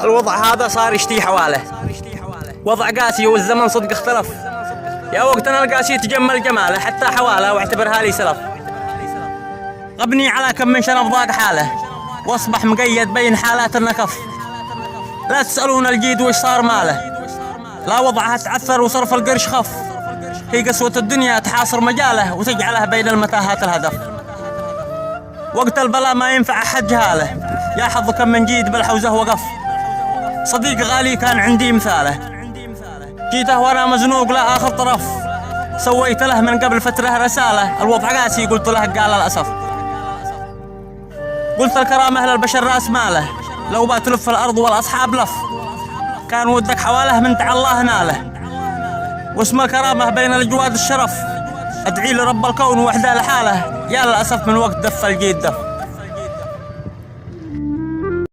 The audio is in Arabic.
الوضع هذا صار يشتي حواله، وضع قاسي والزمن صدق اختلف. يا وقتنا القاسي تجمل جماله، حتى حواله واعتبرها لي سلف. غبني على كم من شنب ضاق حاله، واصبح مقيد بين حالات النكف. لا تسألون الجيد وش صار ماله، لا وضعها تعثر وصرف القرش خف. هي قسوة الدنيا تحاصر مجاله وتجعله بين المتاهات الهدف. وقت البلاء ما ينفع أحد جهاله، يا حظ كم من جيد بالحوزة وقف. صديق غالي كان عندي مثاله، جيته وانا مزنوق لا اخذ طرف. سويت له من قبل فترة رسالة، الوضع قاسي قلت له قال الأسف. قلت الكرامة للبشر راس ماله، لو بتلف الأرض والأصحاب لف. كان ودك حواله من تعالى الله ناله، واسم الكرامة بين الجواد الشرف. أدعي لرب الكون وحده لحاله، يا للأسف من وقت دف الجيد دف.